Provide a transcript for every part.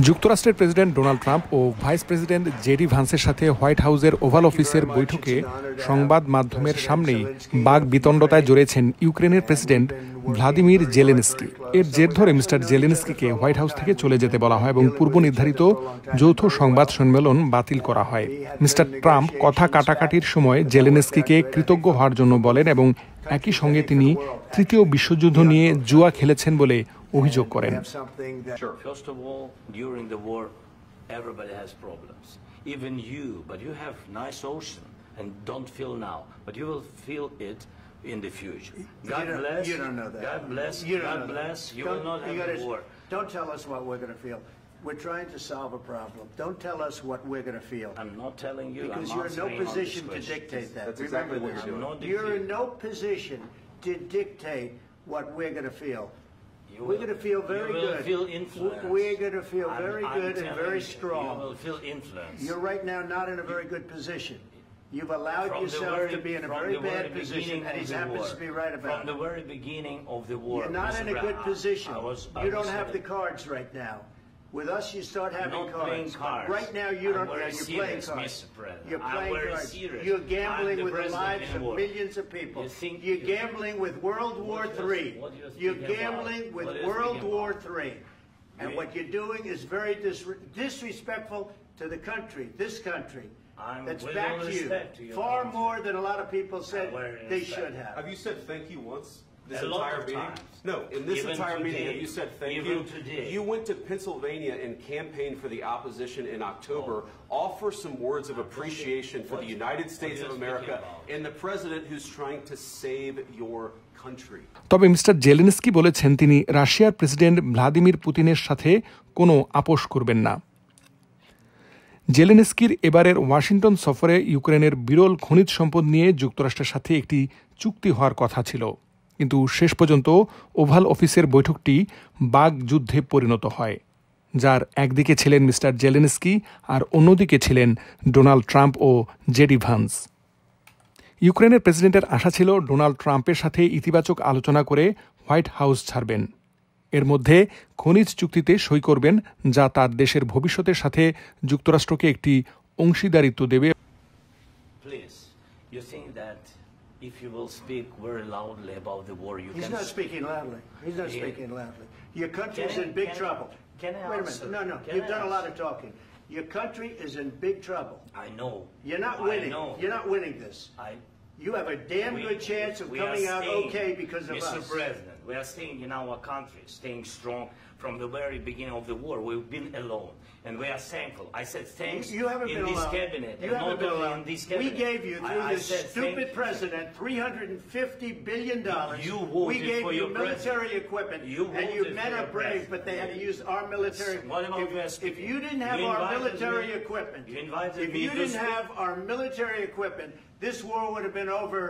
যুক্তরাষ্ট্রের president Donald Trump ও vice president JD ভান্সের সাথে white হাউসের ওভাল অফিসের বৈঠকে সংবাদ মাধ্যমের সামনেই বাকবিতণ্ডতায় জড়িয়েছেন ইউক্রেনের প্রেসিডেন্ট ভ্লাদিমির জেলেনস্কি। এর জের ধরে মিস্টার জেলেনস্কিকে হোয়াইট হাউস থেকে চলে যেতে বলা হয় এবং পূর্ব নির্ধারিত যৌথ সংবাদ সম্মেলন বাতিল করা হয়। মিস্টার ট্রাম্প কথা কাটাকাটির সময় জেলেনস্কিকে কৃতজ্ঞ হওয়ার জন্য বলেন এবং একই সঙ্গে তিনি তৃতীয় বিশ্বযুদ্ধ নিয়ে জুয়া খেলেছেন বলে অভিযোগ করেন। First of all, during the war, everybody has problems. Even you, but you have nice ocean and don't feel now, but you will feel it in the future. God bless. You don't know that. God bless. God bless. You will not have a war. Don't tell us what we're going to feel. We're trying to solve a problem. Don't tell us what we're going to feel. I'm not telling you. Because I'm you're in no answering all position these to questions. dictate that. That's Remember exactly what this. you're doing. You're in no position to dictate what we're going to feel. We're going to feel very good. You will feel influence. We're going to feel very good and very strong. You will feel influence. You're right now not in a very good position. You've allowed yourself to be in a very bad position, and he happens to be right about it. From the very beginning of the war. You're not in a good position. You don't have the cards right now. With us, you start having cards. Right now, you don't. You're playing cards. You're playing cards. You're gambling with the lives of millions of people. You're gambling with World War III. You're gambling with World War III. And what you're doing is very disrespectful to the country, this country. That's back to you. Far more than a lot of people said they should have. Have you said thank you once? This a entire meeting? No, in this entire meeting, have you said thank you? Today. You went to Pennsylvania and campaigned for the opposition in October. Offer some words of appreciation for the United States of America and the president who's trying to save your country. তবে mister Zelensky বলেছেন তিনি রাশিয়ার president Vladimir পুতিনের সাথে কোনো আপোষ করবেন না। জেলেনস্কির এবারের ওয়াশিংটন সফরে ইউক্রেনের বিরল খনিজ সম্পদ নিয়ে যুক্তরাষ্ট্রের সাথে একটি চুক্তি হওয়ার কথা ছিল, কিন্তু শেষ পর্যন্ত ওভাল অফিসের বৈঠকটি বাকযুদ্ধে পরিণত হয়, যার একদিকে ছিলেন মিস্টার জেলেনস্কি আর অন্যদিকে ছিলেন ডোনাল্ড ট্রাম্প ও জেডি ভান্স। ইউক্রেনের প্রেসিডেন্টের আশা ছিল ডোনাল্ড ট্রাম্পের সাথে ইতিবাচক আলোচনা করে হোয়াইট হাউস ছাড়বেন, এর মধ্যে খনিজ চুক্তিতে সই করবেন যা তার দেশের ভবিষ্যতের সাথে যুক্তরাষ্ট্রকে একটি অংশীদারিত্ব দেবে। If you will speak very loudly about the war, He's not speaking loudly. He's not speaking loudly. Your country is in big trouble. Can I Wait a minute. No. You've done a lot of talking. Your country is in big trouble. I know. You're not winning. You're not winning this. You have a damn good chance of coming out okay because of us. Mr. President, we are staying in our country, staying strong from the very beginning of the war. We've been alone, and we are thankful. I said thanks you haven't in been this alone. cabinet. You haven't been alone. In this cabinet. We gave you, through this stupid president, $350 billion. You voted we gave for you your military equipment, and you men are brave, but they had to use our military. If you didn't have our military equipment, this war would have been over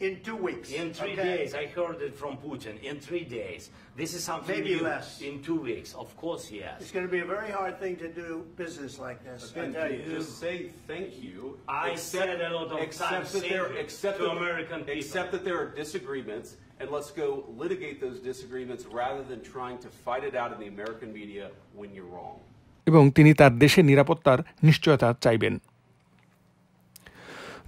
in 2 weeks. In 3 days. I heard it from Putin. In 3 days. This is something maybe new. Less. In 2 weeks. Of course, yes. It's going to be a very hard thing to do business like this. Again, just say thank you. I said a lot of times to American people. Accept that there are disagreements, and let's go litigate those disagreements rather than trying to fight it out in the American media when you're wrong. এবং তিনি তার দেশের নিরাপত্তার নিশ্চয়তা চাইবেন।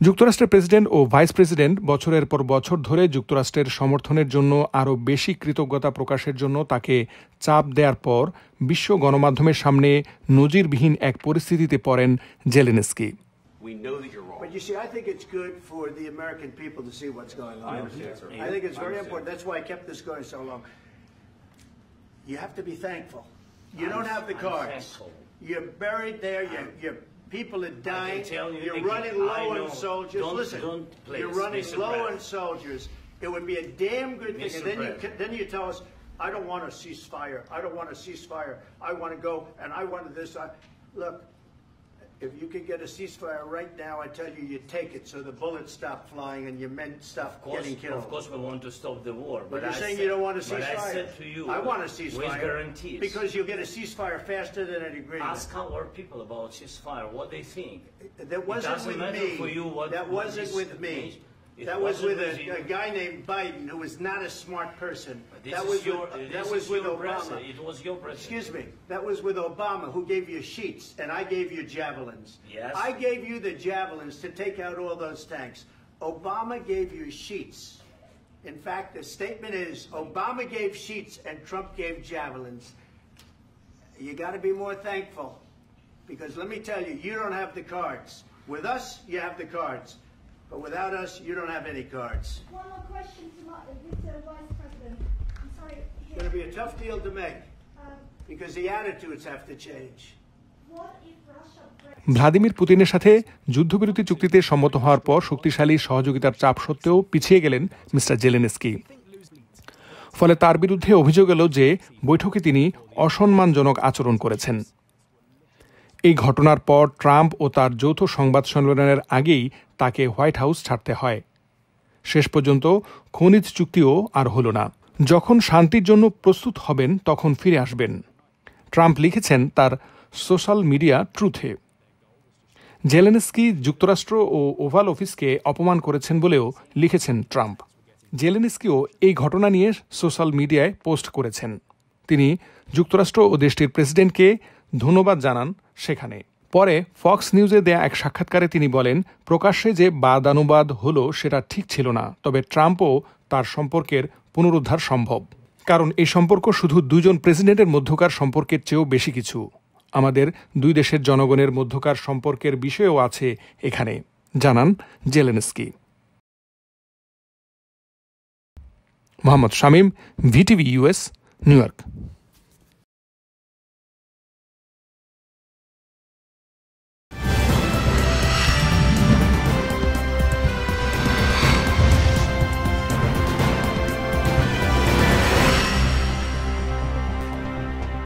যুক্তরাষ্ট্রের president ও vice president বছরের পর বছর ধরে যুক্তরাষ্ট্রের সমর্থনের জন্য আরও বেশি কৃতজ্ঞতা প্রকাশের জন্য তাকে চাপ দেওয়ার পর বিশ্ব গণমাধ্যমের সামনে নজিরবিহীন এক পরিস্থিতিতে পড়েন Zelensky. But you see, I think it's good for the American people to see what's going on. I think it's very important. That's why I kept this going so long. You have to be thankful. You don't have the cards. You're buried there. You're people are dying. You're running low on soldiers. Listen, you're running low on soldiers. It would be a damn good thing. And then you tell us, I don't want a ceasefire. I don't want a ceasefire. I want to go, and I wanted this. Look, if you could get a ceasefire right now, I tell you, you take it so the bullets stop flying and your men stop getting killed. Of course, we want to stop the war. But you're saying you don't want a ceasefire. But I said to you, I want a ceasefire. With guarantees. Because you'll get a ceasefire faster than an agreement. Ask our people about ceasefire, what they think. That wasn't with me. For you what that wasn't with me. That was with a guy named Biden, who was not a smart person. That was with Obama. It was your president. Excuse me. That was with Obama, who gave you sheets, and I gave you javelins. Yes. I gave you the javelins to take out all those tanks. Obama gave you sheets. In fact, the statement is Obama gave sheets and Trump gave javelins. You got to be more thankful, because let me tell you, you don't have the cards. With us, you have the cards. But without us, you don't have any cards. One more question to Mr. Vice President. I'm sorry. It's going to be a tough deal to make, because the attitudes have to change. What if Russia Vladimir পুতিনের সাথে যুদ্ধবিরতি চুক্তিতে সম্মত হওয়ার পর শক্তিশালী সহযোগিতার চাপ সত্ত্বেও পিছিয়ে গেলেন মিস্টার জেলেনস্কি। ফলে তার বিরুদ্ধে অভিযোগ এল যে বৈঠকে তিনি অসম্মানজনক আচরণ করেছেন। এই ঘটনার পর ট্রাম্প ও তার যৌথ সংবাদ সম্মেলনের আগেই তাকে হোয়াইট হাউস ছাড়তে হয়। শেষ পর্যন্ত খনিজ চুক্তিও আর হল না। যখন শান্তির জন্য প্রস্তুত হবেন তখন ফিরে আসবেন, ট্রাম্প লিখেছেন তার সোশ্যাল মিডিয়া ট্রুথে। জেলেনস্কি যুক্তরাষ্ট্র ও ওভাল অফিসকে অপমান করেছেন বলেও লিখেছেন ট্রাম্প। জেলেনস্কিও এই ঘটনা নিয়ে সোশ্যাল মিডিয়ায় পোস্ট করেছেন। তিনি যুক্তরাষ্ট্র ও দেশটির প্রেসিডেন্টকে ধন্যবাদ জানান সেখানে। পরে ফক্স নিউজে দেয়া এক সাক্ষাৎকারে তিনি বলেন, প্রকাশ্যে যে বাদানুবাদ হলো সেটা ঠিক ছিল না, তবে ট্রাম্পও তার সম্পর্কের পুনরুদ্ধার সম্ভব। কারণ এই সম্পর্ক শুধু দুজন প্রেসিডেন্টের মধ্যকার সম্পর্কের চেয়েও বেশি কিছু। আমাদের দুই দেশের জনগণের মধ্যকার সম্পর্কের বিষয়ও আছে এখানে, জানান Zelensky. Mohammad Shamim, VTV US, new York.